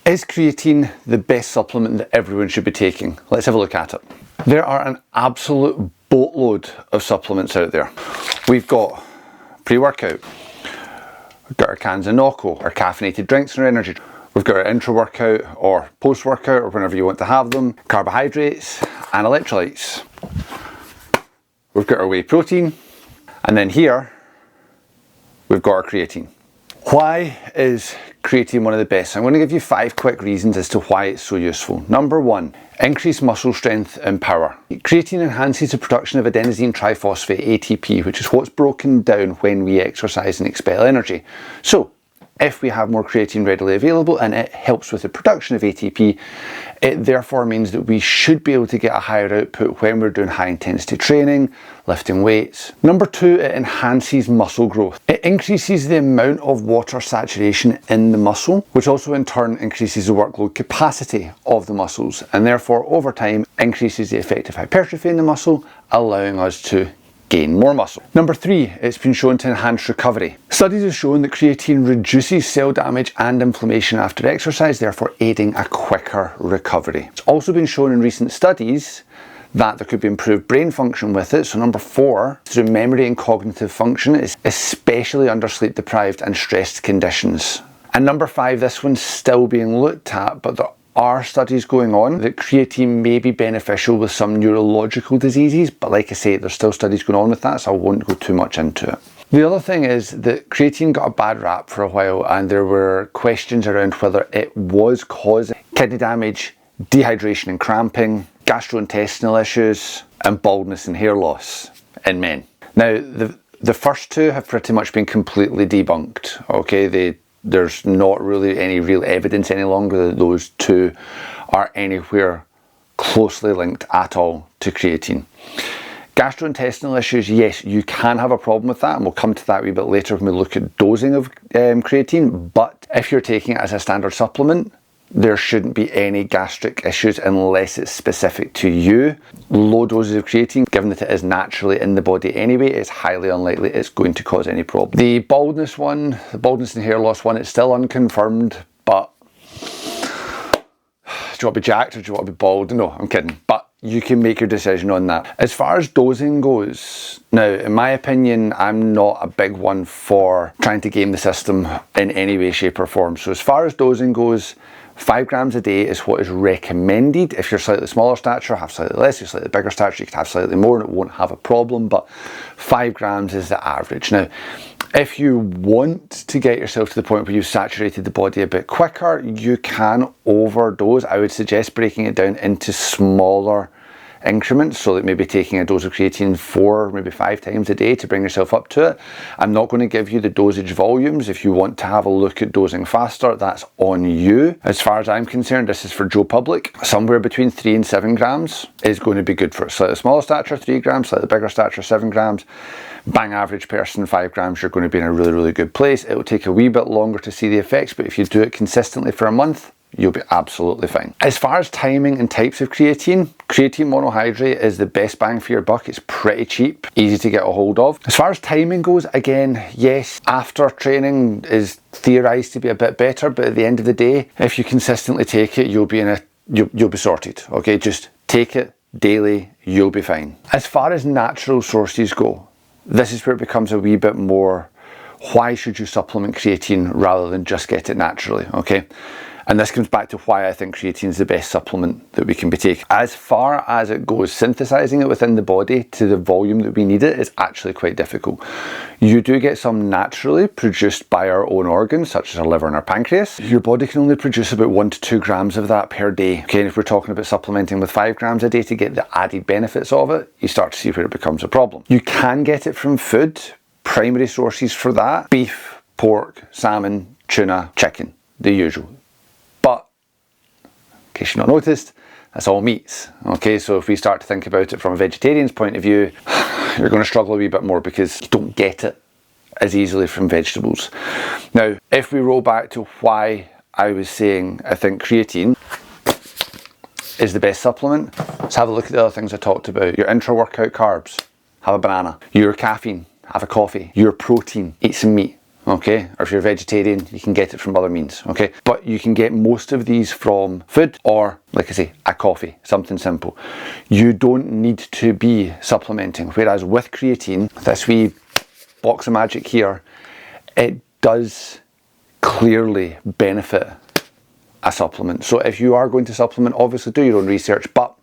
Is creatine the best supplement that everyone should be taking? Let's have a look at it. There are an absolute boatload of supplements out there. We've got pre-workout, we've got our cans of Noco, our caffeinated drinks and our energy. We've got our intra-workout or post-workout or whenever you want to have them, carbohydrates and electrolytes. We've got our whey protein, and then here we've got our creatine. Why is creatine one of the best? I'm going to give you 5 quick reasons as to why it's so useful. Number 1, increased muscle strength and power. Creatine enhances the production of adenosine triphosphate, ATP, which is what's broken down when we exercise and expel energy. So, if we have more creatine readily available and it helps with the production of ATP, it therefore means that we should be able to get a higher output when we're doing high intensity training, lifting weights. Number 2, it enhances muscle growth. It increases the amount of water saturation in the muscle, which also in turn increases the workload capacity of the muscles, and therefore over time increases the effective hypertrophy in the muscle, allowing us to gain more muscle. Number 3, it's been shown to enhance recovery. Studies have shown that creatine reduces cell damage and inflammation after exercise, therefore aiding a quicker recovery. It's also been shown in recent studies that there could be improved brain function with it. So number 4, through memory and cognitive function, especially under sleep deprived and stressed conditions. And number 5, this one's still being looked at, but there are studies going on that creatine may be beneficial with some neurological diseases, but like I say, there's still studies going on with that, so I won't go too much into it. The other thing is that creatine got a bad rap for a while, and there were questions around whether it was causing kidney damage, dehydration and cramping, gastrointestinal issues, and baldness and hair loss in men. Now, the first 2 have pretty much been completely debunked, okay? There's not really any real evidence any longer that those 2 are anywhere closely linked at all to creatine. Gastrointestinal issues, yes, you can have a problem with that, and we'll come to that a wee bit later when we look at dosing of creatine, but if you're taking it as a standard supplement, there shouldn't be any gastric issues unless it's specific to you. Low doses of creatine, given that it is naturally in the body anyway, it's highly unlikely it's going to cause any problem. The baldness one, the baldness and hair loss one, it's still unconfirmed, but do you want to be jacked or do you want to be bald? No, I'm kidding, but you can make your decision on that. As far as dosing goes, now in my opinion, I'm not a big one for trying to game the system in any way, shape or form. So as far as dosing goes, 5 grams a day is what is recommended. If you're slightly smaller stature, have slightly less. If you're slightly bigger stature, you could have slightly more and it won't have a problem, but 5 grams is the average. Now, if you want to get yourself to the point where you've saturated the body a bit quicker, you can overdose. I would suggest breaking it down into smaller increments, so that maybe taking a dose of creatine 4, maybe 5 times a day to bring yourself up to it. I'm not going to give you the dosage volumes. If you want to have a look at dosing faster, that's on you. As far as I'm concerned, this is for Joe Public. Somewhere between 3 and 7 grams is going to be good for it. Slightly smaller stature, 3 grams, slightly bigger stature, 7 grams. Bang average person, 5 grams, you're going to be in a really, really good place. It will take a wee bit longer to see the effects, but if you do it consistently for a month, you'll be absolutely fine. As far as timing and types of creatine monohydrate is the best bang for your buck. It's pretty cheap, easy to get a hold of. As far as timing goes, again, yes, after training is theorized to be a bit better, but at the end of the day, if you consistently take it, you'll be sorted. Okay, just take it daily, you'll be fine. As far as natural sources go, this is where it becomes a wee bit more, why should you supplement creatine rather than just get it naturally, okay? And this comes back to why I think creatine is the best supplement that we can be taking. As far as it goes, synthesizing it within the body to the volume that we need it is actually quite difficult. You do get some naturally produced by our own organs, such as our liver and our pancreas. Your body can only produce about 1 to 2 grams of that per day. Okay, and if we're talking about supplementing with 5 grams a day to get the added benefits of it, you start to see where it becomes a problem. You can get it from food. Primary sources for that: beef, pork, salmon, tuna, chicken, the usual. In case you've not noticed, that's all meats. Okay, so if we start to think about it from a vegetarian's point of view, you're going to struggle a wee bit more because you don't get it as easily from vegetables. Now, if we roll back to why I was saying I think creatine is the best supplement, let's have a look at the other things I talked about. Your intra-workout carbs, have a banana. Your caffeine, have a coffee. Your protein, eat some meat. okay? Or if you're vegetarian, you can get it from other means, okay? But you can get most of these from food or, like I say, a coffee, something simple. You don't need to be supplementing. Whereas with creatine, this wee box of magic here, it does clearly benefit a supplement. So if you are going to supplement, obviously do your own research, but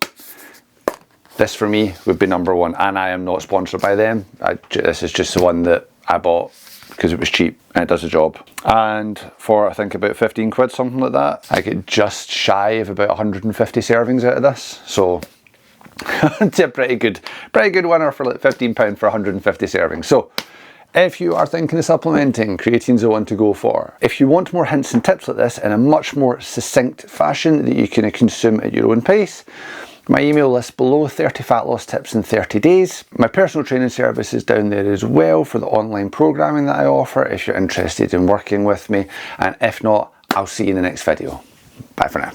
this for me would be number one, and I am not sponsored by them. This is just the one that I bought because it was cheap and it does the job. And for I think about 15 quid, something like that, I get just shy of about 150 servings out of this. So it's a pretty good winner for like £15 for 150 servings. So if you are thinking of supplementing, creatine's the one to go for. If you want more hints and tips like this in a much more succinct fashion that you can consume at your own pace, my email list below, 30 fat loss tips in 30 days. My personal training service is down there as well for the online programming that I offer if you're interested in working with me. And if not, I'll see you in the next video. Bye for now.